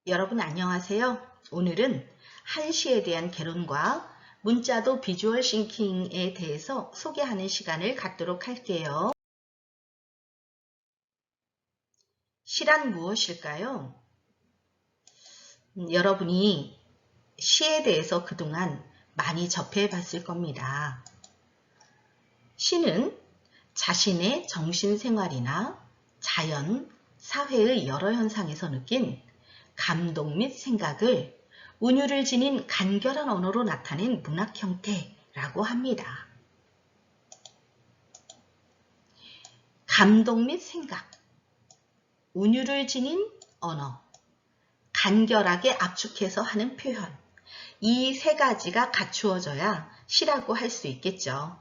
여러분 안녕하세요. 오늘은 한시에 대한 개론과 문자도 비주얼 싱킹에 대해서 소개하는 시간을 갖도록 할게요. 시란 무엇일까요? 여러분이 시에 대해서 그동안 많이 접해 봤을 겁니다. 시는 자신의 정신생활이나 자연, 사회의 여러 현상에서 느낀 감동 및 생각을 운율을 지닌 간결한 언어로 나타낸 문학 형태라고 합니다. 감동 및 생각, 운율을 지닌 언어, 간결하게 압축해서 하는 표현, 이 세 가지가 갖추어져야 시라고 할 수 있겠죠.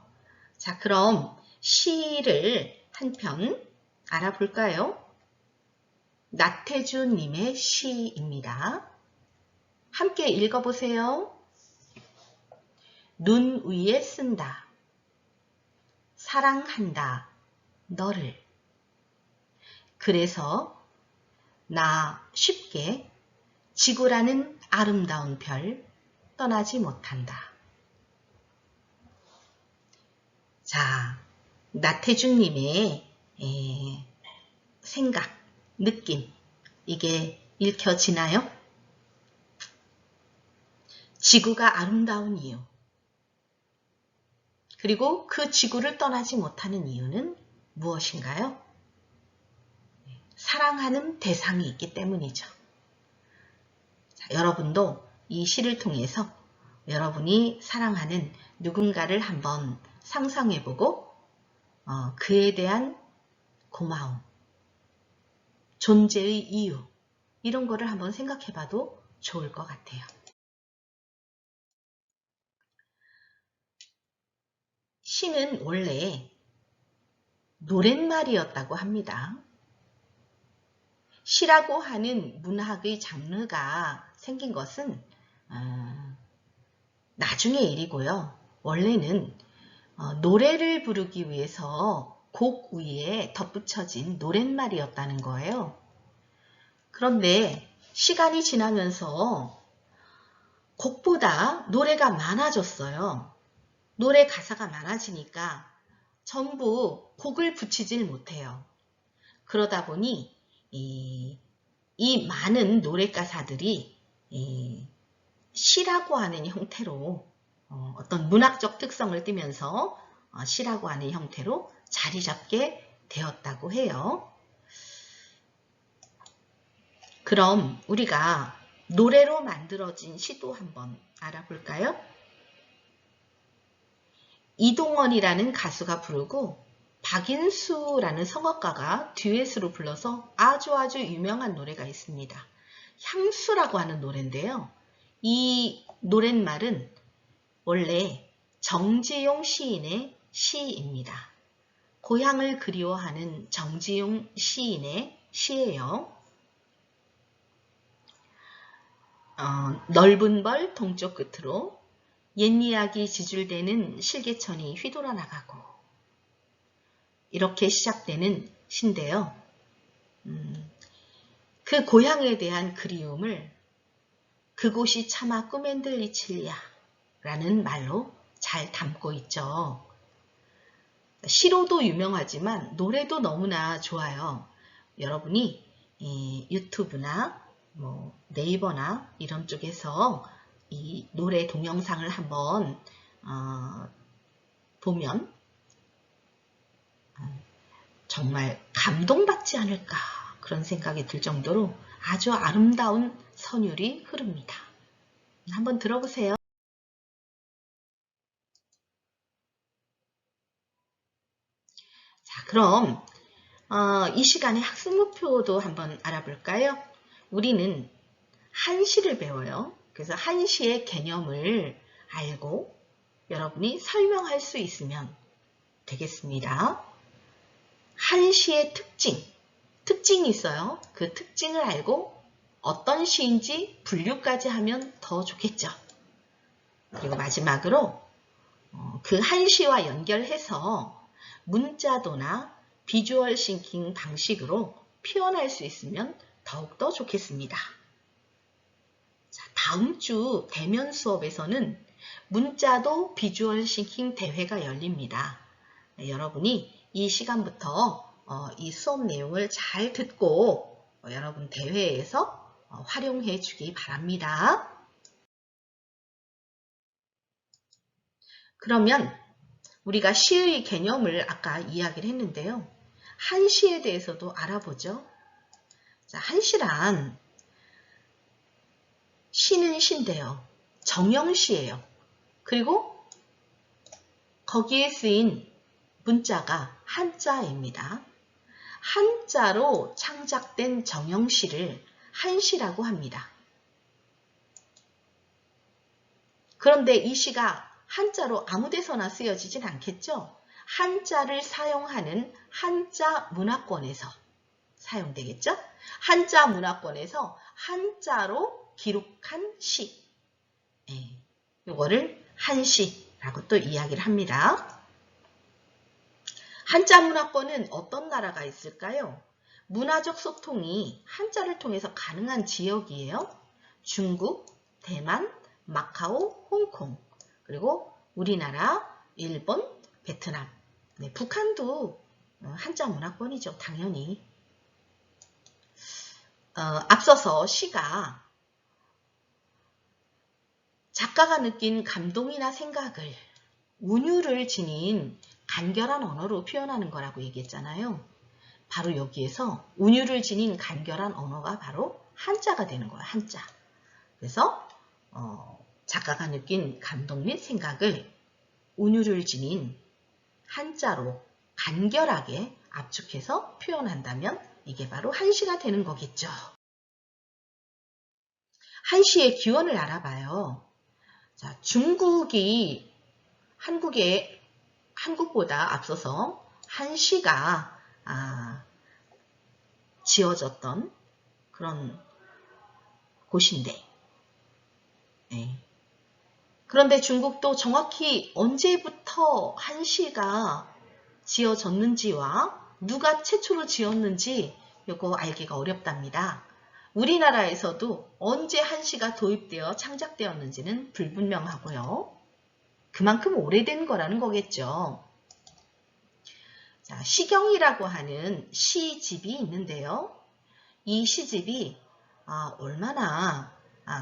자, 그럼 시를 한 편 알아볼까요? 나태주 님의 시입니다. 함께 읽어보세요. 눈 위에 쓴다. 사랑한다. 너를. 그래서 나 쉽게 지구라는 아름다운 별 떠나지 못한다. 자, 나태주님의 생각, 느낌, 이게 읽혀지나요? 지구가 아름다운 이유, 그리고 그 지구를 떠나지 못하는 이유는 무엇인가요? 사랑하는 대상이 있기 때문이죠. 자, 여러분도 이 시를 통해서 여러분이 사랑하는 누군가를 한번 상상해보고 그에 대한 고마움, 존재의 이유, 이런 거를 한번 생각해봐도 좋을 것 같아요. 시는 원래 노랫말이었다고 합니다. 시라고 하는 문학의 장르가 생긴 것은 나중의 일이고요. 원래는 노래를 부르기 위해서 곡 위에 덧붙여진 노랫말이었다는 거예요. 그런데 시간이 지나면서 곡보다 노래가 많아졌어요. 노래 가사가 많아지니까 전부 곡을 붙이질 못해요. 그러다 보니 이 많은 노래 가사들이 시라고 하는 형태로 어떤 문학적 특성을 띠면서 시라고 하는 형태로 자리 잡게 되었다고 해요. 그럼 우리가 노래로 만들어진 시도 한번 알아볼까요? 이동원이라는 가수가 부르고 박인수라는 성악가가 듀엣으로 불러서 아주 유명한 노래가 있습니다. 향수라고 하는 노래인데요. 이 노랫말은 원래 정지용 시인의 시입니다. 고향을 그리워하는 정지용 시인의 시예요. 넓은 벌 동쪽 끝으로 옛이야기 지줄대는 실개천이 휘돌아 나가고, 이렇게 시작되는 시인데요. 그 고향에 대한 그리움을 그곳이 차마 꿈엔들 이칠랴 라는 말로 잘 담고 있죠. 시로도 유명하지만 노래도 너무나 좋아요. 여러분이 유튜브나 네이버나 이런 쪽에서 이 노래 동영상을 한번 보면 정말 감동받지 않을까 그런 생각이 들 정도로 아주 아름다운 선율이 흐릅니다. 한번 들어보세요. 자, 그럼 이 시간에 학습 목표도 한번 알아볼까요? 우리는 한시를 배워요. 그래서 한시의 개념을 알고 여러분이 설명할 수 있으면 되겠습니다. 한시의 특징이 있어요. 그 특징을 알고 어떤 시인지 분류까지 하면 더 좋겠죠. 그리고 마지막으로 그 한시와 연결해서 문자도나 비주얼 싱킹 방식으로 표현할 수 있으면 더욱더 좋겠습니다. 다음 주 대면 수업에서는 문자도 비주얼 싱킹 대회가 열립니다. 여러분이 이 시간부터 이 수업 내용을 잘 듣고 여러분 대회에서 활용해 주기 바랍니다. 그러면 우리가 시의 개념을 아까 이야기를 했는데요. 한시에 대해서도 알아보죠. 자, 한시란 시는 시인데요. 정형시예요. 그리고 거기에 쓰인 문자가 한자입니다. 한자로 창작된 정형시를 한시라고 합니다. 그런데 이 시가 한자로 아무 데서나 쓰여지진 않겠죠? 한자를 사용하는 한자 문화권에서 사용되겠죠? 한자 문화권에서 한자로 기록한 시. 이거를 한시라고 또 이야기를 합니다. 한자 문화권은 어떤 나라가 있을까요? 문화적 소통이 한자를 통해서 가능한 지역이에요. 중국, 대만, 마카오, 홍콩, 그리고 우리나라, 일본, 베트남, 북한도 한자 문화권이죠. 당연히. 앞서서 시가 작가가 느낀 감동이나 생각을 운율을 지닌 간결한 언어로 표현하는 거라고 얘기했잖아요. 바로 여기에서 운율을 지닌 간결한 언어가 바로 한자가 되는 거예요. 한자. 그래서 작가가 느낀 감동 및 생각을 운율을 지닌 한자로 간결하게 압축해서 표현한다면 이게 바로 한시가 되는 거겠죠. 한시의 기원을 알아봐요. 자, 중국이 한국보다 앞서서 한시가 지어졌던 그런 곳인데, 그런데 중국도 정확히 언제부터 한시가 지어졌는지와 누가 최초로 지었는지 이거 알기가 어렵답니다. 우리나라에서도 언제 한시가 도입되어 창작되었는지는 불분명하고요. 그만큼 오래된 거라는 거겠죠. 자, 시경이라고 하는 시집이 있는데요. 이 시집이 얼마나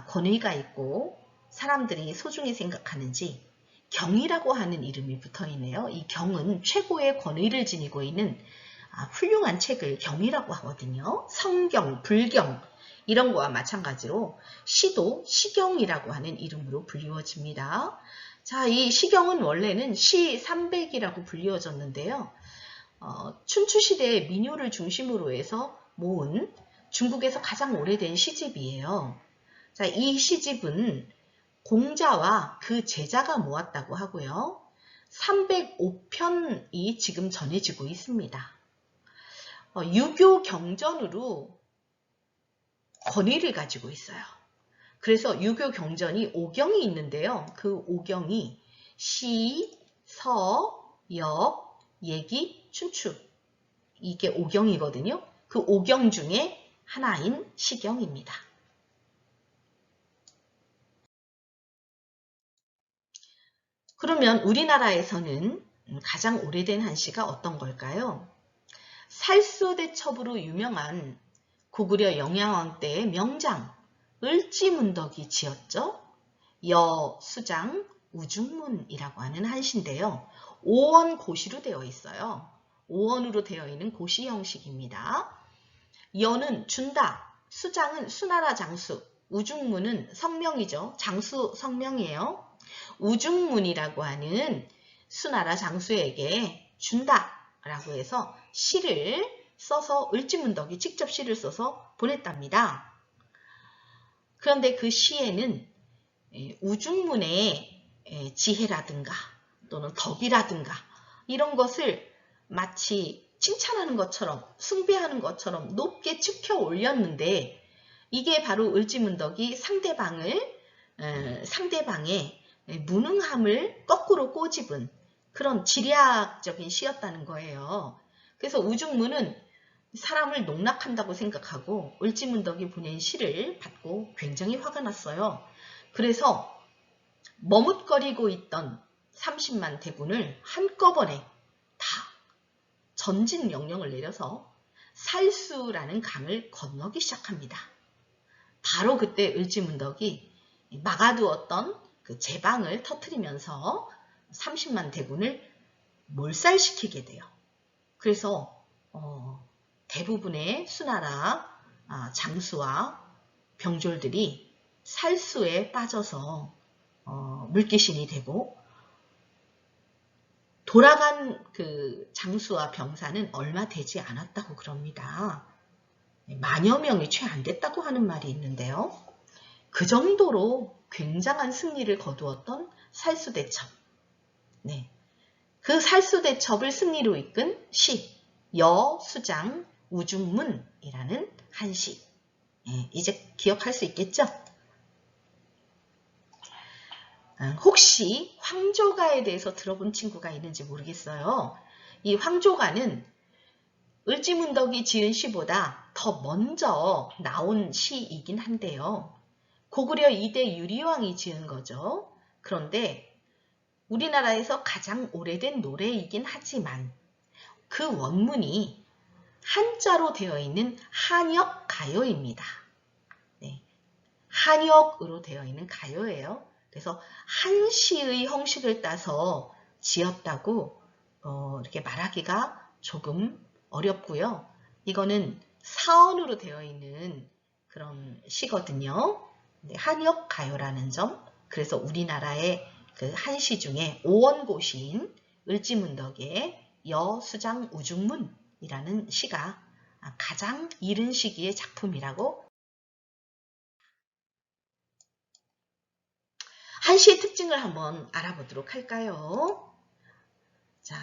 권위가 있고 사람들이 소중히 생각하는지 경이라고 하는 이름이 붙어있네요. 이 경은 최고의 권위를 지니고 있는 훌륭한 책을 경이라고 하거든요. 성경, 불경 이런 거와 마찬가지로 시도 시경이라고 하는 이름으로 불리워집니다. 자, 이 시경은 원래는 시 300이라고 불리워졌는데요. 춘추시대의 민요를 중심으로 해서 모은 중국에서 가장 오래된 시집이에요. 자, 이 시집은 공자와 그 제자가 모았다고 하고요. 305편이 지금 전해지고 있습니다. 유교 경전으로 권위를 가지고 있어요. 그래서 유교 경전이 5경이 있는데요. 그 5경이 시, 서, 역, 예기, 춘추 이게 5경이거든요. 그 5경 중에 하나인 시경입니다. 그러면 우리나라에서는 가장 오래된 한시가 어떤 걸까요? 살수대첩으로 유명한 고구려 영양왕 때의 명장 을지문덕이 지었죠. 여, 수장, 우중문이라고 하는 한시인데요. 5원 고시로 되어 있어요. 5원으로 되어 있는 고시 형식입니다. 여는 준다, 수장은 수나라 장수, 우중문은 성명이죠. 장수 성명이에요. 우중문이라고 하는 수나라 장수에게 준다라고 해서 시를 써서 을지문덕이 직접 시를 써서 보냈답니다. 그런데 그 시에는 우중문의 지혜라든가 또는 덕이라든가 이런 것을 마치 칭찬하는 것처럼 숭배하는 것처럼 높게 치켜 올렸는데 이게 바로 을지문덕이 상대방의 무능함을 거꾸로 꼬집은 그런 지략적인 시였다는 거예요. 그래서 우중문은 사람을 농락한다고 생각하고 을지문덕이 보낸 시를 받고 굉장히 화가 났어요. 그래서 머뭇거리고 있던 30만 대군을 한꺼번에 다 전진 명령을 내려서 살수라는 강을 건너기 시작합니다. 바로 그때 을지문덕이 막아두었던 그 제방을 터뜨리면서 30만 대군을 몰살시키게 돼요. 그래서 대부분의 수나라 장수와 병졸들이 살수에 빠져서 물귀신이 되고, 돌아간 그 장수와 병사는 얼마 되지 않았다고 그럽니다. 만여 명이 채 안 됐다고 하는 말이 있는데요. 그 정도로 굉장한 승리를 거두었던 살수대첩. 네. 그 살수대첩을 승리로 이끈 시, 여수장 우중문이라는 한 시. 네, 이제 기억할 수 있겠죠? 혹시 황조가에 대해서 들어본 친구가 있는지 모르겠어요. 이 황조가는 을지문덕이 지은 시보다 더 먼저 나온 시이긴 한데요. 고구려 2대 유리왕이 지은 거죠. 그런데 우리나라에서 가장 오래된 노래이긴 하지만 그 원문이 한자로 되어 있는 한역가요입니다. 네, 한역으로 되어 있는 가요예요. 그래서 한시의 형식을 따서 지었다고 이렇게 말하기가 조금 어렵고요. 이거는 사언으로 되어 있는 그런 시거든요. 네, 한역가요라는 점. 그래서 우리나라의 그 한시 중에 5원고시인 을지문덕의 여수장 우중문이라는 시가 가장 이른 시기의 작품이라고. 한시의 특징을 한번 알아보도록 할까요? 자,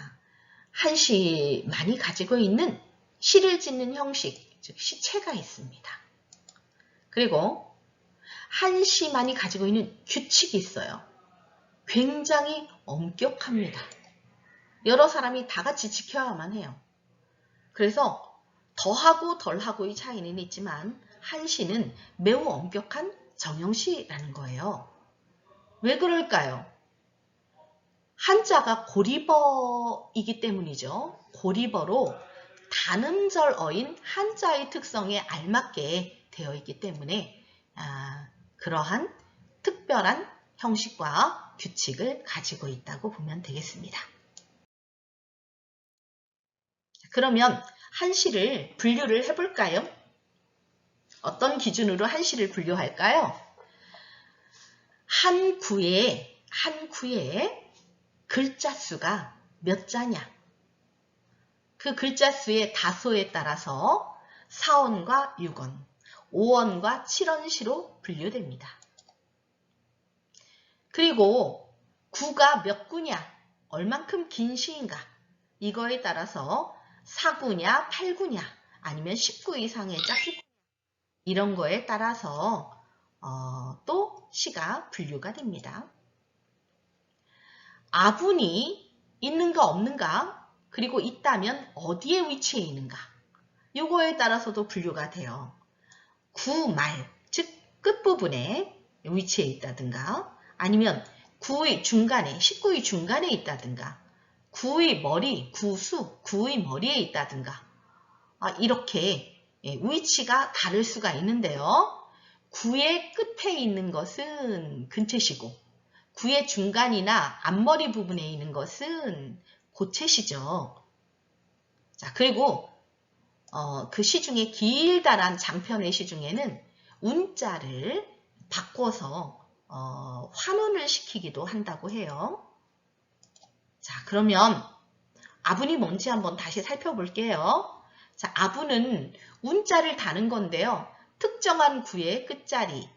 한시 많이 가지고 있는 시를 짓는 형식, 즉 시체가 있습니다. 그리고 한시만이 가지고 있는 규칙이 있어요. 굉장히 엄격합니다. 여러 사람이 다 같이 지켜야만 해요. 그래서 더하고 덜하고의 차이는 있지만 한시는 매우 엄격한 정형시라는 거예요. 왜 그럴까요? 한자가 고리버이기 때문이죠. 고리버로 단음절어인 한자의 특성에 알맞게 되어 있기 때문에 그러한 특별한 형식과 규칙을 가지고 있다고 보면 되겠습니다. 그러면 한시를 분류를 해볼까요? 어떤 기준으로 한시를 분류할까요? 한 구에 글자 수가 몇 자냐? 그 글자 수의 다소에 따라서 4원과 6원, 5원과 7원시로 분류됩니다. 그리고 구가 몇 구냐, 얼만큼 긴 시인가, 이거에 따라서 4구냐, 8구냐, 아니면 10구 이상의 짝수, 이런 거에 따라서 또 시가 분류가 됩니다. 아분이 있는가 없는가, 그리고 있다면 어디에 위치해 있는가, 요거에 따라서도 분류가 돼요. 구 말, 즉 끝부분에 위치해 있다든가, 아니면 구의 중간에, 19의 중간에 있다든가, 구의 머리, 구수, 구의 머리에 있다든가, 이렇게 위치가 다를 수가 있는데요. 구의 끝에 있는 것은 근체시고, 구의 중간이나 앞머리 부분에 있는 것은 고체시죠. 자, 그리고 그 시 중에 길다란 장편의 시 중에는 운자를 바꿔서 환원을 시키기도 한다고 해요. 자, 그러면 아분이 뭔지 한번 다시 살펴볼게요. 자, 아분은 운자를 다는 건데요. 특정한 구의 끝자리,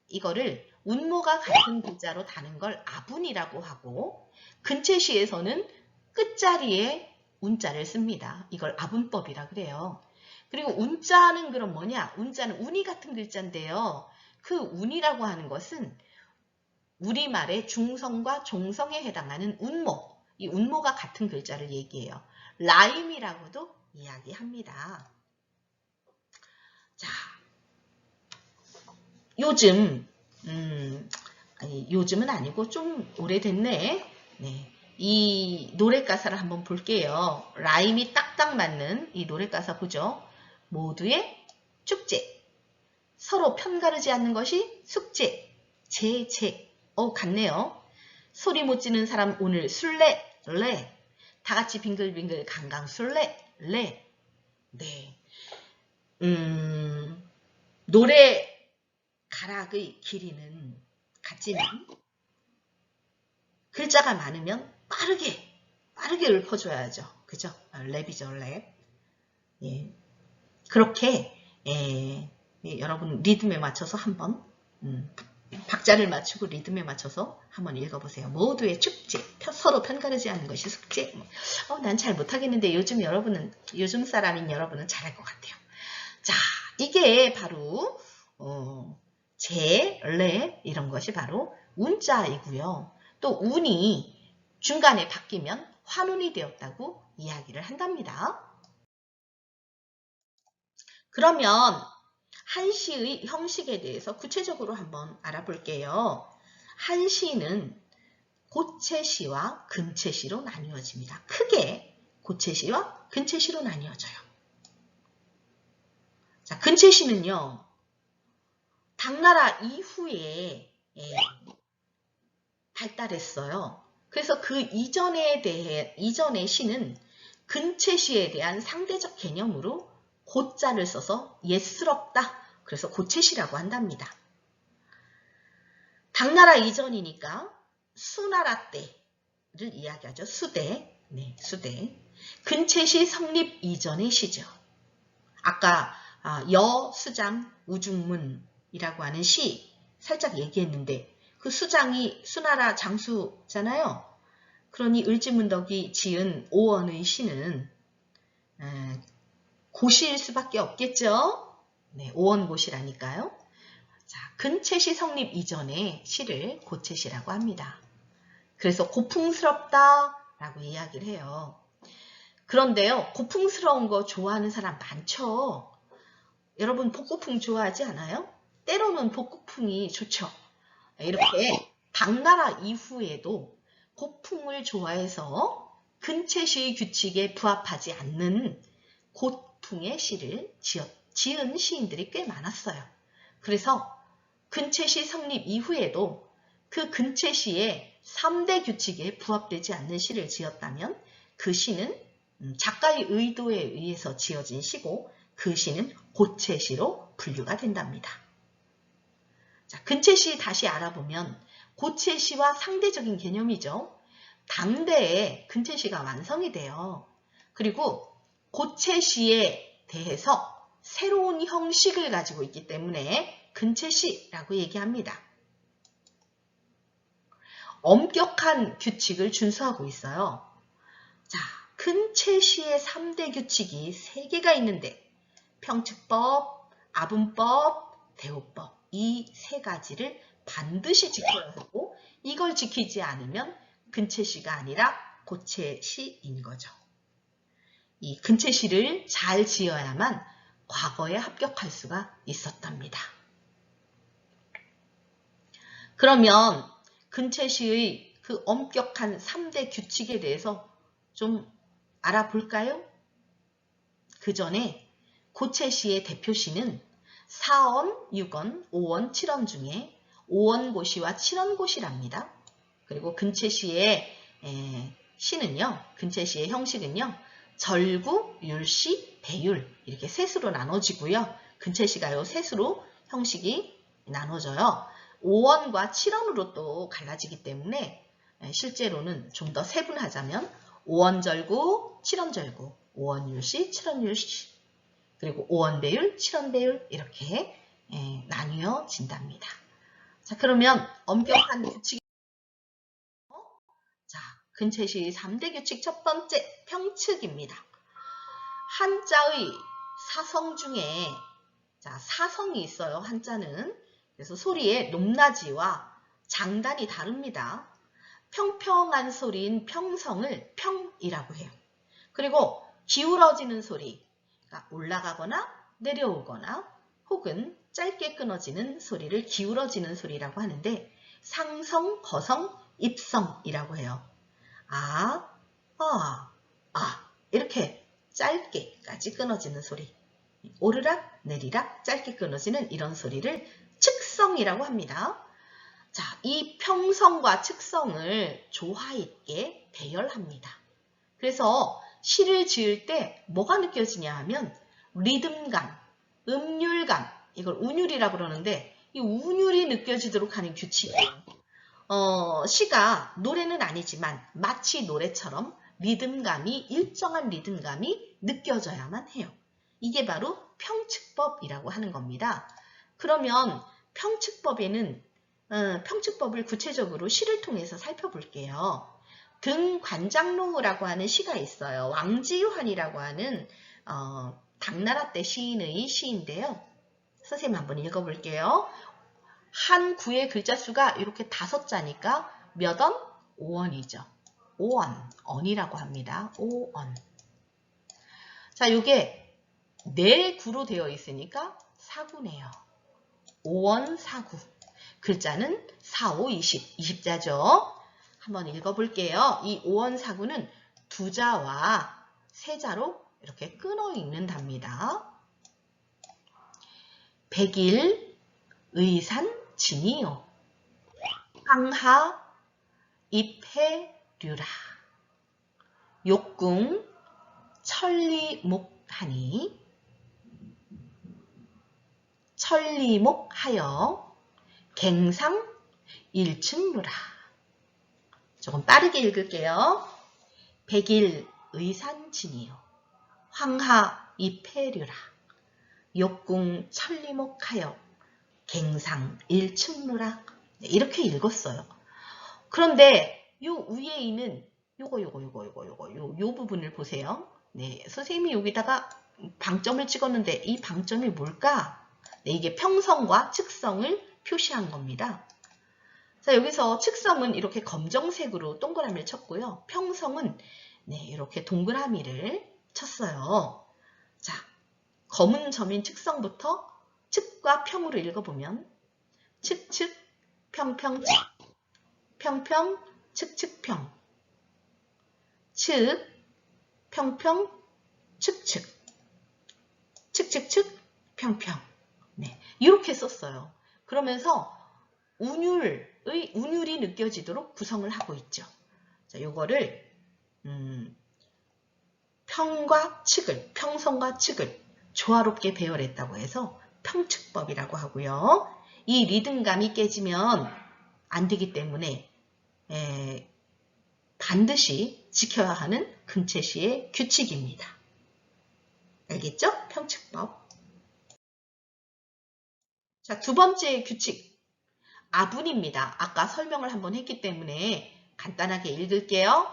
이거를 운모가 같은 글자로 다는 걸 아분이라고 하고, 근체시에서는 끝자리에 운자를 씁니다. 이걸 아분법이라 그래요. 그리고 운자는 그럼 뭐냐? 운자는 운이 같은 글자인데요. 그 운이라고 하는 것은 우리말의 중성과 종성에 해당하는 운모, 이 운모가 같은 글자를 얘기해요. 라임이라고도 이야기합니다. 자, 요즘 아니, 요즘은 아니고 좀 오래됐네. 네. 이 노래 가사를 한번 볼게요. 라임이 딱딱 맞는 이 노래 가사 보죠. 모두의 축제. 서로 편가르지 않는 것이 숙제. 같네요. 소리 못 지는 사람 오늘 술래, 레. 다 같이 빙글빙글 강강 술래, 레. 네. 노래 가락의 길이는 같지만 글자가 많으면 빠르게 읊어줘야죠. 그죠? 랩이죠, 랩. 예. 그렇게, 여러분 리듬에 맞춰서 한번, 박자를 맞추고 리듬에 맞춰서 한번 읽어보세요. 모두의 축제, 서로 편가르지 않는 것이 숙제. 난 잘 못하겠는데 요즘 사람인 여러분은 잘할 것 같아요. 자, 이게 바로, 레, 이런 것이 바로 운자이고요. 또 운이 중간에 바뀌면 환운이 되었다고 이야기를 한답니다. 그러면 한시의 형식에 대해서 구체적으로 한번 알아볼게요. 한시는 고체시와 근체시로 나뉘어집니다. 크게 고체시와 근체시로 나뉘어져요. 자, 근체시는요. 당나라 이후에 발달했어요. 그래서 그 이전의 시는 근체시에 대한 상대적 개념으로 고자를 써서 옛스럽다. 그래서 고체시라고 한답니다. 당나라 이전이니까 수나라 때를 이야기하죠. 수대. 네, 수대. 근체시 성립 이전의 시죠. 아까 여수장 우중문이라고 하는 시 살짝 얘기했는데 그 수장이 수나라 장수잖아요. 그러니 을지문덕이 지은 오원의 시는 고시일 수밖에 없겠죠. 네, 오원고시라니까요. 자, 근체시 성립 이전의 시를 고체시라고 합니다. 그래서 고풍스럽다라고 이야기를 해요. 그런데요, 고풍스러운 거 좋아하는 사람 많죠. 여러분 복고풍 좋아하지 않아요? 때로는 복고풍이 좋죠. 이렇게 당나라 이후에도 고풍을 좋아해서 근체시의 규칙에 부합하지 않는 고풍의 시를 지은 시인들이 꽤 많았어요. 그래서 근체시 성립 이후에도 그 근체시의 3대 규칙에 부합되지 않는 시를 지었다면 그 시는 작가의 의도에 의해서 지어진 시고 그 시는 고체시로 분류가 된답니다. 자, 근체시 다시 알아보면 고체시와 상대적인 개념이죠. 당대에 근체시가 완성이 돼요. 그리고 고체시에 대해서 새로운 형식을 가지고 있기 때문에 근체시라고 얘기합니다. 엄격한 규칙을 준수하고 있어요. 자, 근체시의 3대 규칙이 3개가 있는데 평측법, 아분법, 대호법 이 3가지를 반드시 지켜야 하고 이걸 지키지 않으면 근체시가 아니라 고체시인 거죠. 이 근체시를 잘 지어야만 과거에 합격할 수가 있었답니다. 그러면 근체시의 그 엄격한 3대 규칙에 대해서 좀 알아볼까요? 그 전에 고체시의 대표시는 4원, 6원, 5원, 7원 중에 5원고시와 7원고시랍니다. 그리고 근체시의 시는요, 근체시의 형식은요, 절구, 율시, 배율 이렇게 셋으로 나눠지고요. 근체시가 요 셋으로 형식이 나눠져요. 5원과 7원으로 또 갈라지기 때문에 실제로는 좀 더 세분하자면 5원 절구, 7원 절구, 5원 율시, 7원 율시 그리고 5원 배율, 7원 배율 이렇게 나뉘어진답니다. 자, 그러면 엄격한 규칙이 자, 근체시 3대 규칙 첫 번째 평측입니다. 한자의 사성 중에 자, 사성이 있어요. 한자는. 그래서 소리의 높낮이와 장단이 다릅니다. 평평한 소리인 평성을 평이라고 해요. 그리고 기울어지는 소리, 그러니까 올라가거나 내려오거나 혹은 짧게 끊어지는 소리를 기울어지는 소리라고 하는데 상성, 거성, 입성이라고 해요. 아, 이렇게 짧게까지 끊어지는 소리. 오르락 내리락 짧게 끊어지는 이런 소리를 측성이라고 합니다. 자, 이 평성과 측성을 조화 있게 배열합니다. 그래서 시를 지을 때 뭐가 느껴지냐 하면 리듬감, 음률감, 이걸 운율이라고 그러는데 이 운율이 느껴지도록 하는 규칙이에요. 시가 노래는 아니지만 마치 노래처럼 리듬감이 일정한 리듬감이 느껴져야만 해요. 이게 바로 평측법이라고 하는 겁니다. 그러면 평측법에는 평측법을 구체적으로 시를 통해서 살펴볼게요. 등관장로라고 하는 시가 있어요. 왕지환이라고 하는 당나라 때 시인의 시인데요. 선생님 한번 읽어볼게요. 한 구의 글자 수가 이렇게 5자니까 몇 원? 5원이죠. 5원, 언이라고 합니다. 5원. 자, 이게 4구로 되어 있으니까 사구네요. 5원 사구. 글자는 4, 5, 20, 20자죠. 한번 읽어볼게요. 이 5원 사구는 2자와 3자로 이렇게 끊어 읽는답니다. 백일 의산 진이요. 황하 입해류라. 욕궁 천리목하니 천리목하여 갱상 일층루라. 조금 빠르게 읽을게요. 백일 의산진이요. 황하 입해류라. 욕궁 천리목하여 갱상 일층루라. 네, 이렇게 읽었어요. 그런데 요 위에 있는 요 부분을 보세요. 네, 선생님이 여기다가 방점을 찍었는데 이 방점이 뭘까? 네, 이게 평성과 측성을 표시한 겁니다. 자, 여기서 측성은 이렇게 검정색으로 동그라미를 쳤고요. 평성은 네, 이렇게 동그라미를 쳤어요. 자, 검은 점인 측성부터 측과 평으로 읽어보면 측측, 평평, 측, 평평, 측측평, 측, 평평, 측측, 측측측, 평평. 네, 이렇게 썼어요. 그러면서 운율이 느껴지도록 구성을 하고 있죠. 자, 요거를 평과 측을, 평성과 측을 조화롭게 배열했다고 해서 평측법이라고 하고요. 이 리듬감이 깨지면 안 되기 때문에 반드시 지켜야 하는 금체시의 규칙입니다. 알겠죠? 평측법. 자, 두 번째 규칙. 아분입니다. 아까 설명을 한번 했기 때문에 간단하게 읽을게요.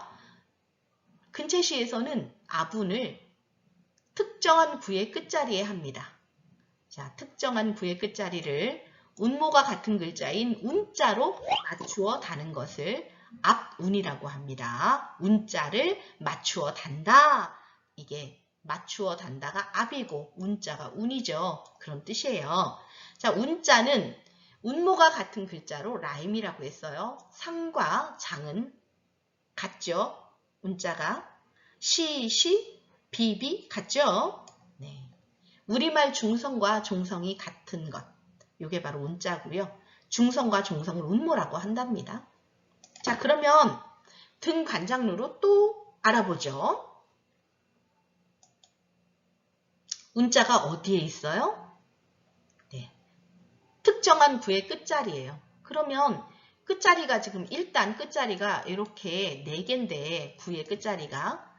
근체시에서는 아분을 특정한 구의 끝자리에 합니다. 자, 특정한 구의 끝자리를 운모가 같은 글자인 운자로 맞추어 다는 것을 앞운이라고 합니다. 운자를 맞추어 단다. 이게 맞추어 단다가 앞이고 운자가 운이죠. 그런 뜻이에요. 자, 운자는 운모가 같은 글자로 라임이라고 했어요. 상과 장은 같죠. 운자가 시, 비 같죠. 네. 우리말 중성과 종성이 같은 것. 이게 바로 운자고요. 중성과 종성을 운모라고 한답니다. 자, 그러면 등관장루로 또 알아보죠. 운자가 어디에 있어요? 네. 특정한 구의 끝자리예요. 그러면 끝자리가 지금 일단 끝자리가 이렇게 4개인데 구의 끝자리가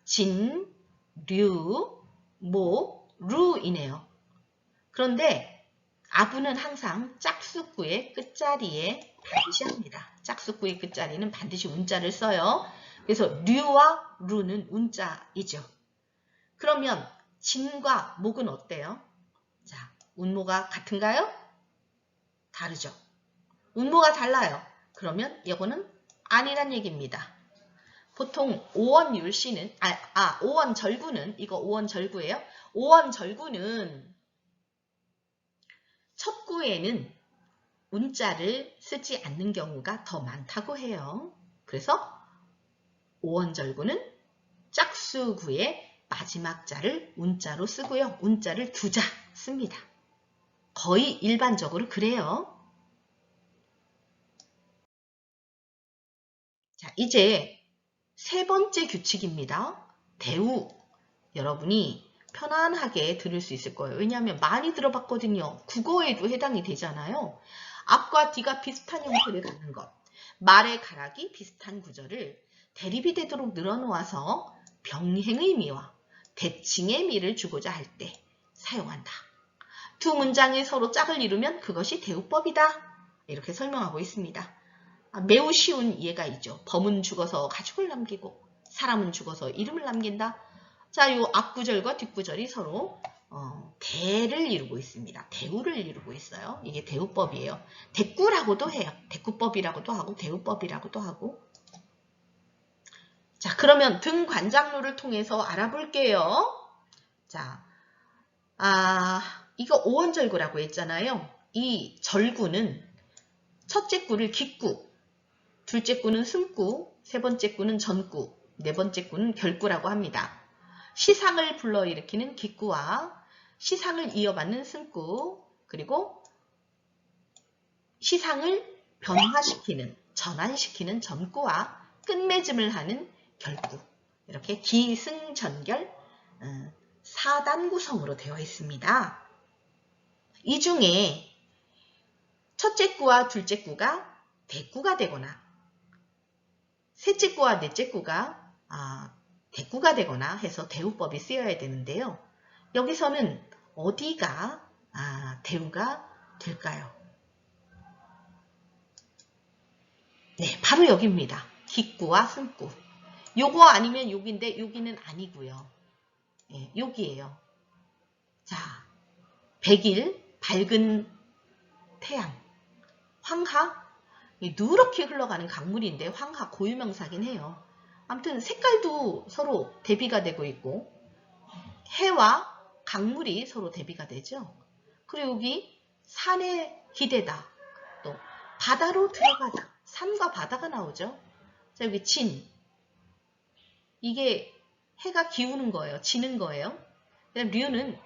진, 류, 모, 루이네요. 그런데 아부는 항상 짝수구의 끝자리에 반드시 합니다. 짝수구의 끝자리는 반드시 운자를 써요. 그래서 류와 루는 운자이죠. 그러면 진과 목은 어때요? 자, 운모가 같은가요? 다르죠. 운모가 달라요. 그러면 이거는 아니란 얘기입니다. 보통 5원 율시는 5원 절구는 이거 5원 절구예요. 5원 절구는 첫 구에는 운자를 쓰지 않는 경우가 더 많다고 해요. 그래서 오원절구는 짝수구의 마지막 자를 운자로 쓰고요. 운자를 2자 씁니다. 거의 일반적으로 그래요. 자, 이제 세 번째 규칙입니다. 대우. 여러분이 편안하게 들을 수 있을 거예요. 왜냐하면 많이 들어봤거든요. 국어에도 해당이 되잖아요. 앞과 뒤가 비슷한 형태를 갖는 것. 말의 가락이 비슷한 구절을 대립이 되도록 늘어놓아서 병행의 미와 대칭의 미를 주고자 할 때 사용한다. 두 문장이 서로 짝을 이루면 그것이 대우법이다. 이렇게 설명하고 있습니다. 매우 쉬운 예가이죠. 범은 죽어서 가축을 남기고 사람은 죽어서 이름을 남긴다. 자, 요 앞구절과 뒷구절이 서로 대를 이루고 있습니다. 대우를 이루고 있어요. 이게 대우법이에요. 대꾸라고도 해요. 대꾸법이라고도 하고 대우법이라고도 하고. 자, 그러면 등관장로를 통해서 알아볼게요. 자, 이거 오원절구라고 했잖아요. 이 절구는 첫째 구를 기구, 둘째 구는 승구, 세 번째 구는 전구, 네 번째 구는 결구라고 합니다. 시상을 불러일으키는 기구와 시상을 이어받는 승구, 그리고 시상을 변화시키는, 전환시키는 전구와 끝맺음을 하는 결구. 이렇게 기승전결 4단 구성으로 되어 있습니다. 이 중에 첫째 구와 둘째 구가 대구가 되거나 셋째 구와 넷째 구가 대구가 되거나 해서 대우법이 쓰여야 되는데요. 여기서는 어디가 대우가 될까요? 네, 바로 여기입니다. 기구와 승구. 요거 아니면 여기인데 여기는 아니고요. 네, 여기예요. 자, 백일, 밝은 태양, 황하, 누렇게 흘러가는 강물인데 황하 고유명사긴 해요. 아무튼 색깔도 서로 대비가 되고 있고 해와 강물이 서로 대비가 되죠. 그리고 여기 산에 기대다, 또 바다로 들어가다, 산과 바다가 나오죠. 자, 여기 진, 이게 해가 기우는 거예요. 지는 거예요. 류는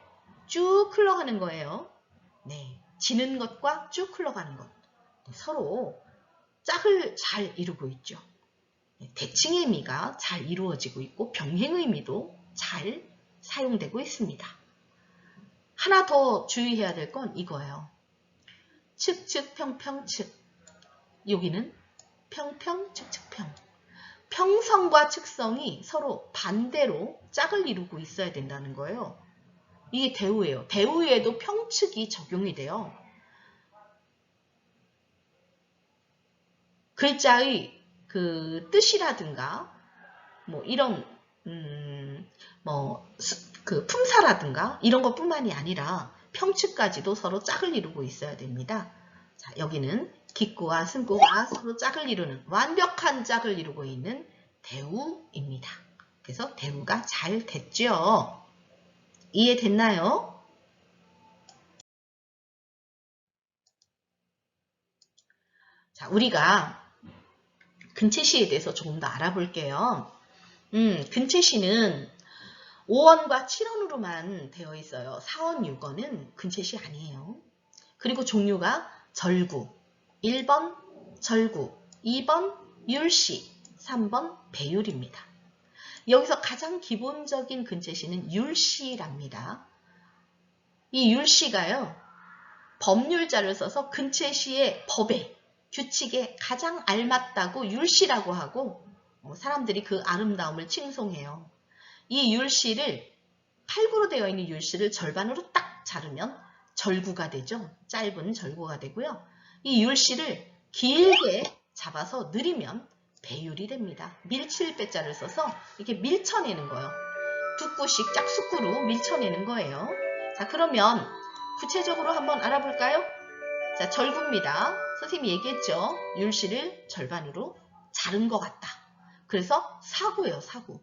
쭉 흘러가는 거예요. 네, 지는 것과 쭉 흘러가는 것. 서로 짝을 잘 이루고 있죠. 대칭의 미가 잘 이루어지고 있고 병행의 미도 잘 사용되고 있습니다. 하나 더 주의해야 될 건 이거예요. 측, 측, 평, 평, 측. 여기는 평, 평, 측, 측, 평. 평성과 측성이 서로 반대로 짝을 이루고 있어야 된다는 거예요. 이게 대우예요. 대우에도 평측이 적용이 돼요. 글자의 그 뜻이라든가 뭐 이런 그 품사라든가 이런 것뿐만이 아니라 평측까지도 서로 짝을 이루고 있어야 됩니다. 자, 여기는 기구와 승구가 서로 짝을 이루는 완벽한 짝을 이루고 있는 대우입니다. 그래서 대우가 잘 됐죠. 이해됐나요? 자, 우리가 근체시에 대해서 조금 더 알아볼게요. 근체시는 5원과 7원으로만 되어 있어요. 4원, 6원은 근체시 아니에요. 그리고 종류가 절구, 1번 절구, 2번 율시, 3번 배율입니다. 여기서 가장 기본적인 근체시는 율시랍니다. 이 율시가요, 법률자를 써서 근체시의 법에, 규칙에 가장 알맞다고 율시라고 하고 사람들이 그 아름다움을 칭송해요. 이 율시를, 팔구로 되어 있는 율시를 절반으로 딱 자르면 절구가 되죠. 짧은 절구가 되고요. 이 율시를 길게 잡아서 느리면 배율이 됩니다. 밀칠배자를 써서 이렇게 밀쳐내는 거예요. 두 구씩 짝수구로 밀쳐내는 거예요. 자, 그러면 구체적으로 한번 알아볼까요? 자, 절구입니다. 선생님이 얘기했죠. 율시를 절반으로 자른 것 같다. 그래서 사구예요, 사구.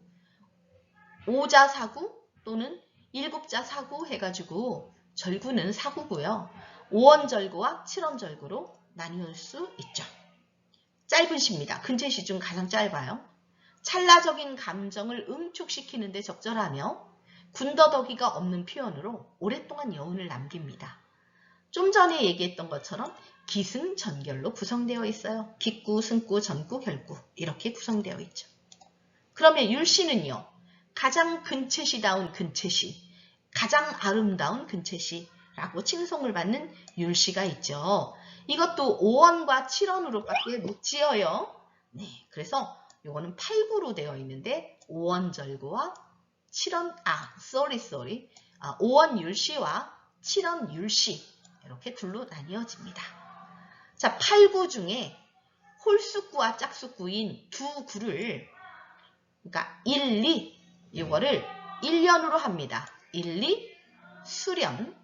5자 사구 또는 7자 사구 해가지고 절구는 사구고요. 5원절구와 7원절구로 나뉘을 수 있죠. 짧은 시입니다. 근체시 중 가장 짧아요. 찰나적인 감정을 응축시키는 데 적절하며 군더더기가 없는 표현으로 오랫동안 여운을 남깁니다. 좀 전에 얘기했던 것처럼 기승전결로 구성되어 있어요. 기구, 승구, 전구, 결구 이렇게 구성되어 있죠. 그러면 율시는요. 가장 근체시다운 근체시, 가장 아름다운 근체시라고 칭송을 받는 율시가 있죠. 이것도 5원과 7원으로밖에 못 지어요. 네, 그래서 이거는 8구로 되어 있는데 5원절구와 7원, 5원 율시와 7원 율시 이렇게 둘로 나뉘어집니다. 자, 8구 중에 홀수구와 짝수구인 두 구를 그러니까 1, 2 이거를 1년으로 합니다. 1, 2 수련,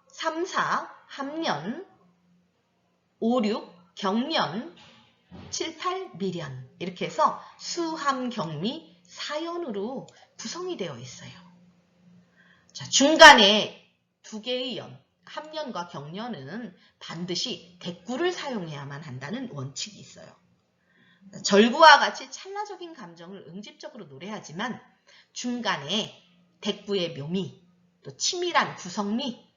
3, 4 함년, 5, 6 경년, 7, 8 미련 이렇게 해서 수함경미 사연으로 구성이 되어 있어요. 자, 중간에 두 개의 연, 함년과 경년은 반드시 대꾸를 사용해야만 한다는 원칙이 있어요. 절구와 같이 찰나적인 감정을 응집적으로 노래하지만 중간에 대꾸의 묘미, 또 치밀한 구성미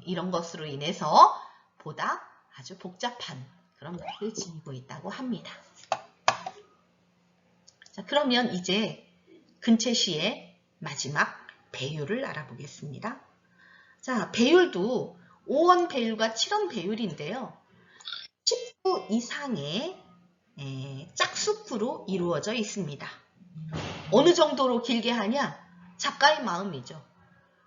이런 것으로 인해서 보다 아주 복잡한 그런 맛을 지니고 있다고 합니다. 자, 그러면 이제 근체시의 마지막 배율을 알아보겠습니다. 자, 배율도 5원 배율과 7원 배율인데요. 10구 이상의 짝수구로 이루어져 있습니다. 어느 정도로 길게 하냐? 작가의 마음이죠.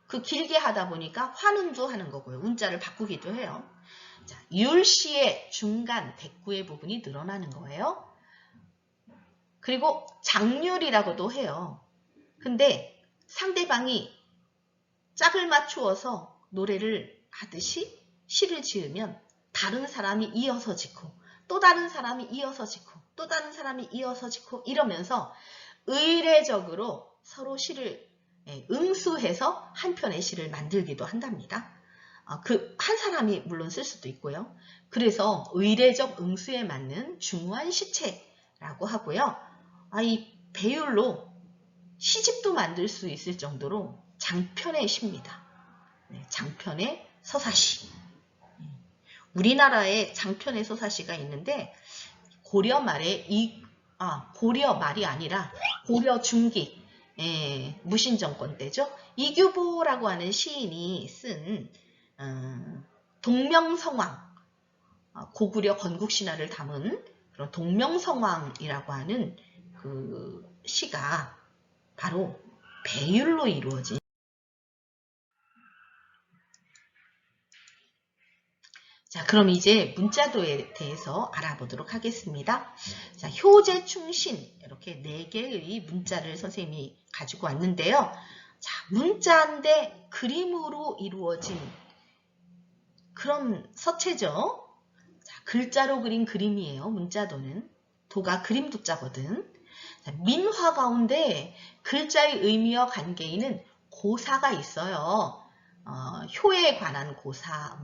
그 길게 하다 보니까 환운도 하는 거고요. 운자를 바꾸기도 해요. 자, 율시의 중간 대꾸의 부분이 늘어나는 거예요. 그리고 장률이라고도 해요. 근데 상대방이 짝을 맞추어서 노래를 하듯이 시를 지으면 다른 사람이 이어서 짓고 또 다른 사람이 이어서 짓고 또 다른 사람이 이어서 짓고 이러면서 의례적으로 서로 시를 응수해서 한 편의 시를 만들기도 한답니다. 그 한 사람이 물론 쓸 수도 있고요. 그래서 의례적 응수에 맞는 중후한 시체라고 하고요. 이 배율로 시집도 만들 수 있을 정도로 장편의 시입니다. 장편의 서사시. 우리나라에 장편의 서사시가 있는데 고려 말에 고려 말이 아니라 고려 중기 무신정권 때죠. 이규보라고 하는 시인이 쓴 동명성왕 고구려 건국신화를 담은 그런 동명성왕이라고 하는 그 시가 바로 배율로 이루어진 자, 그럼 이제 문자도에 대해서 알아보도록 하겠습니다. 자, 효제, 충신 이렇게 4개의 문자를 선생님이 가지고 왔는데요. 자, 문자인데 그림으로 이루어진 그런 서체죠. 자, 글자로 그린 그림이에요. 문자도는. 도가 그림 도자거든. 자, 민화 가운데 글자의 의미와 관계에는 고사가 있어요. 효에 관한 고사,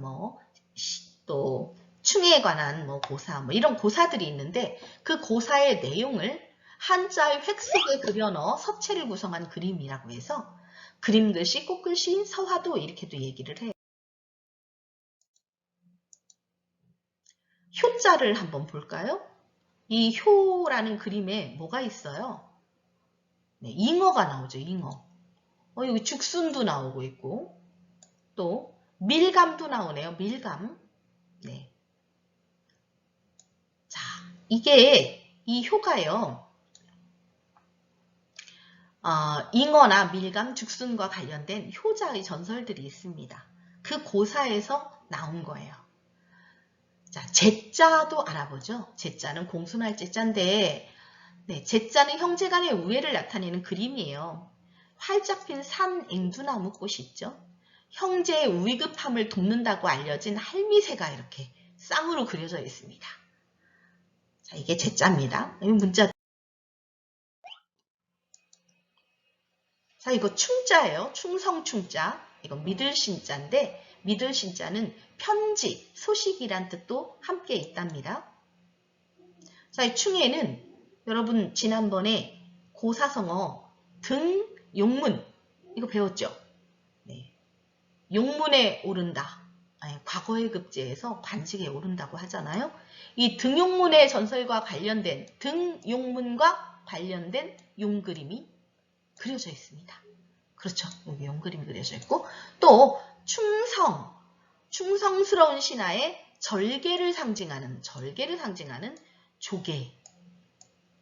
또 충에 관한 고사, 이런 고사들이 있는데 그 고사의 내용을 한자의 획석에 그려넣어 서체를 구성한 그림이라고 해서 그림글씨, 꽃글씨, 서화도 이렇게도 얘기를 해요. 효자를 한번 볼까요? 이 효라는 그림에 뭐가 있어요? 네, 잉어가 나오죠. 잉어. 여기 죽순도 나오고 있고 또 밀감도 나오네요. 밀감. 네. 자, 이게 이 효가요. 잉어나 밀감, 죽순과 관련된 효자의 전설들이 있습니다. 그 고사에서 나온 거예요. 자, 제자도 알아보죠. 제자는 공손할 제자인데 제자는 형제간의 우애를 나타내는 그림이에요. 활짝 핀 산앵두나무 꽃이 있죠. 형제의 위급함을 돕는다고 알려진 할미새가 이렇게 쌍으로 그려져 있습니다. 자, 이게 제자입니다. 이 문자. 자, 이거 충자예요. 충성충자. 이거 믿을 신자인데 믿을 신자는 편지, 소식이란 뜻도 함께 있답니다. 자, 이 충해는 여러분 지난번에 고사성어 등 용문 이거 배웠죠? 네. 용문에 오른다. 아니, 과거의 급제에서 관직에 오른다고 하잖아요. 이 등용문의 전설과 관련된 등용문과 관련된 용그림이 그려져 있습니다. 그렇죠. 여기 용그림이 그려져 있고 또 충성스러운 신하의 절개를 상징하는 조개,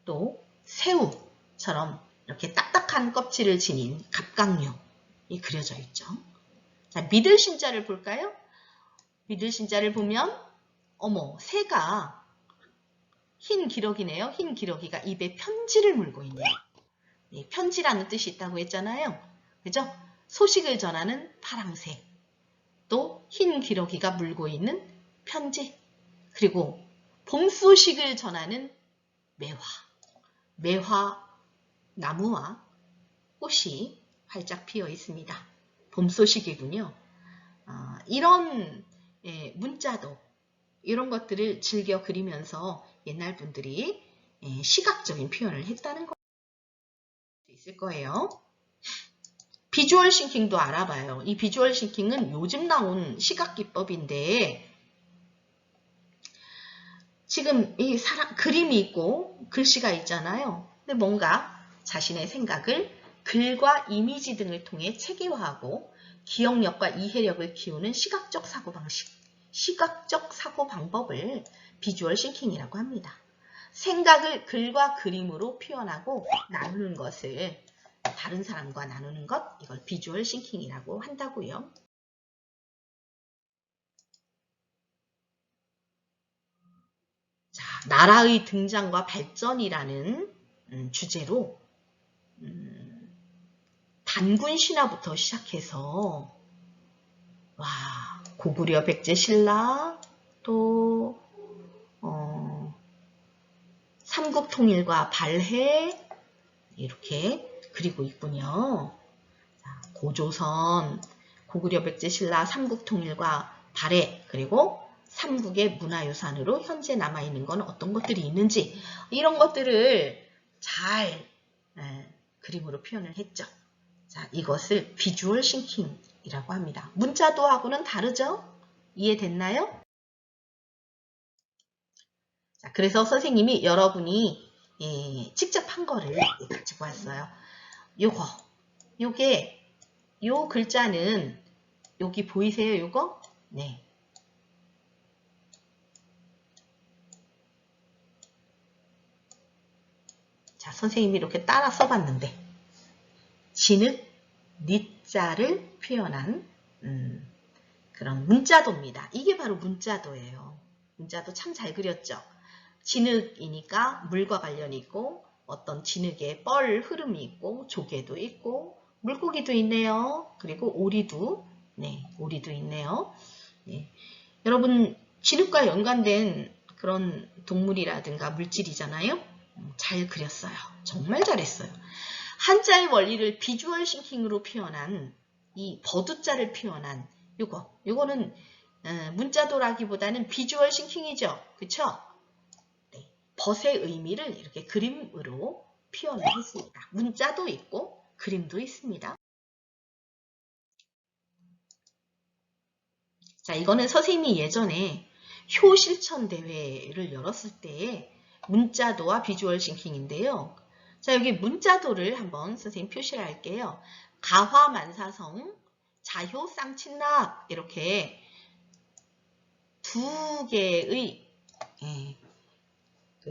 또 새우처럼 이렇게 딱딱한 껍질을 지닌 갑각류이 그려져 있죠. 자, 믿을 신자를 볼까요? 믿을 신자를 보면 어머, 새가 흰 기러기네요. 흰 기러기가 입에 편지를 물고 있네요. 네, 편지라는 뜻이 있다고 했잖아요. 그죠? 소식을 전하는 파랑새, 또 흰 기러기가 물고 있는 편지, 그리고 봄 소식을 전하는 매화 나무와 꽃이 활짝 피어 있습니다. 봄 소식이군요. 이런 문자도 이런 것들을 즐겨 그리면서 옛날 분들이 시각적인 표현을 했다는 거 있을 거예요. 비주얼 싱킹도 알아봐요. 이 비주얼 싱킹은 요즘 나온 시각 기법인데 지금 이 그림이 있고 글씨가 있잖아요. 근데 뭔가 자신의 생각을 글과 이미지 등을 통해 체계화하고 기억력과 이해력을 키우는 시각적 사고방법을 비주얼 싱킹이라고 합니다. 생각을 글과 그림으로 표현하고 나누는 것을 다른 사람과 나누는 것, 이걸 비주얼 싱킹이라고 한다고요. 자, 나라의 등장과 발전이라는 주제로 단군 신화부터 시작해서 고구려 백제 신라 또 삼국 통일과 발해 이렇게 그리고 있군요. 자, 고조선, 고구려 백제 신라, 삼국 통일과 발해 그리고 삼국의 문화유산으로 현재 남아있는 건 어떤 것들이 있는지 이런 것들을 잘 그림으로 표현을 했죠. 자, 이것을 비주얼 싱킹이라고 합니다. 문자도하고는 다르죠? 이해됐나요? 자, 그래서 선생님이 여러분이 직접 한 거를 가지고 왔어요. 요 글자는 여기 보이세요? 요거? 네. 자, 선생님이 이렇게 따라 써봤는데 진흙, 니자를 표현한 그런 문자도입니다. 이게 바로 문자도예요. 문자도 참 잘 그렸죠. 진흙이니까 물과 관련이 있고 어떤 진흙에 뻘 흐름이 있고 조개도 있고 물고기도 있네요. 그리고 오리도 있네요. 네. 여러분 진흙과 연관된 그런 동물이라든가 물질이잖아요. 잘 그렸어요. 정말 잘했어요. 한자의 원리를 비주얼 싱킹으로 표현한 이 버두자를 표현한 요거는 문자도라기보다는 비주얼 싱킹이죠. 그쵸? 네. 벗의 의미를 이렇게 그림으로 표현을 했습니다. 문자도 있고 그림도 있습니다. 자, 이거는 선생님이 예전에 효실천 대회를 열었을 때의 문자도와 비주얼 싱킹인데요. 자, 여기 문자도를 한번 선생님 표시를 할게요. 가화만사성, 자효 쌍친납 이렇게 두 개의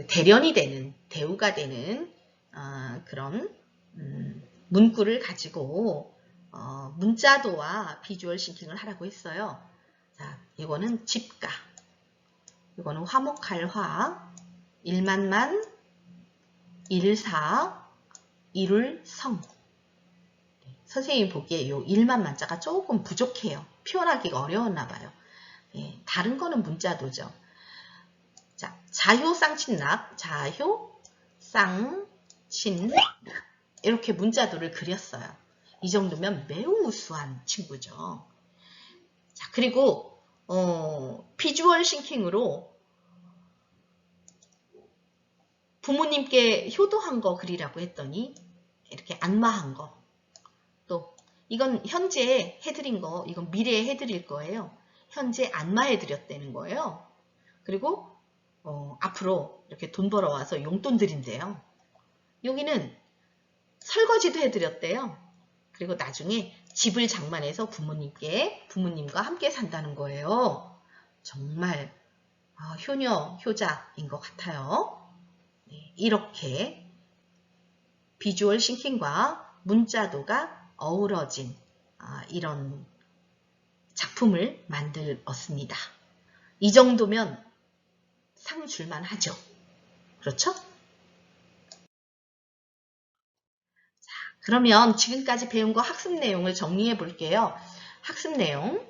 대련이 되는, 대우가 되는 그런 문구를 가지고 문자도와 비주얼 싱킹을 하라고 했어요. 자, 이거는 집가, 이거는 화목할 화, 일만만, 일사, 이룰 성. 선생님 보기에 요 일만 만자가 조금 부족해요. 표현하기가 어려웠나 봐요. 예, 다른 거는 문자도죠. 자, 자효 쌍친납, 자효 쌍친납 이렇게 문자도를 그렸어요. 이 정도면 매우 우수한 친구죠. 자, 그리고 비주얼 싱킹으로 부모님께 효도한 거 그리라고 했더니 이렇게 안마한 거, 또 이건 현재 해드린 거, 이건 미래에 해드릴 거예요. 현재 안마해드렸다는 거예요. 그리고 앞으로 이렇게 돈 벌어와서 용돈 드린대요. 여기는 설거지도 해드렸대요. 그리고 나중에 집을 장만해서 부모님과 함께 산다는 거예요. 정말 효녀, 효자인 것 같아요. 네, 이렇게 비주얼 싱킹과 문자도가 어우러진 이런 작품을 만들었습니다. 이 정도면 상 줄만 하죠. 그렇죠? 그러면 지금까지 배운 거 학습 내용을 정리해 볼게요. 학습 내용.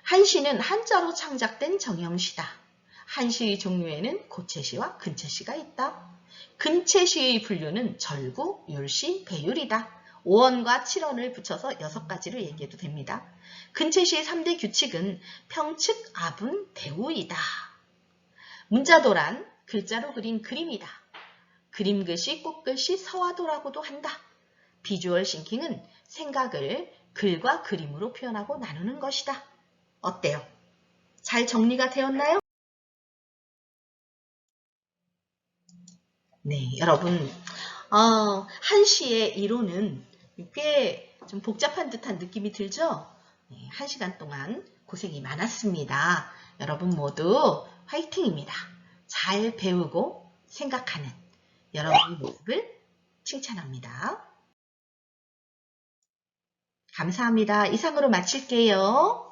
한시는 한자로 창작된 정형시다. 한시의 종류에는 고체시와 근체시가 있다. 근체시의 분류는 절구, 율시, 배율이다. 5원과 7원을 붙여서 6가지로 얘기해도 됩니다. 근체시의 3대 규칙은 평측, 아분, 대우이다. 문자도란 글자로 그린 그림이다. 그림글씨, 꽃글씨, 서화도라고도 한다. 비주얼 싱킹은 생각을 글과 그림으로 표현하고 나누는 것이다. 어때요? 잘 정리가 되었나요? 네, 여러분 한시의 이론은 꽤 좀 복잡한 듯한 느낌이 들죠? 네, 1시간 동안 고생이 많았습니다. 여러분 모두 화이팅입니다. 잘 배우고 생각하는 여러분의 모습을 칭찬합니다. 감사합니다. 이상으로 마칠게요.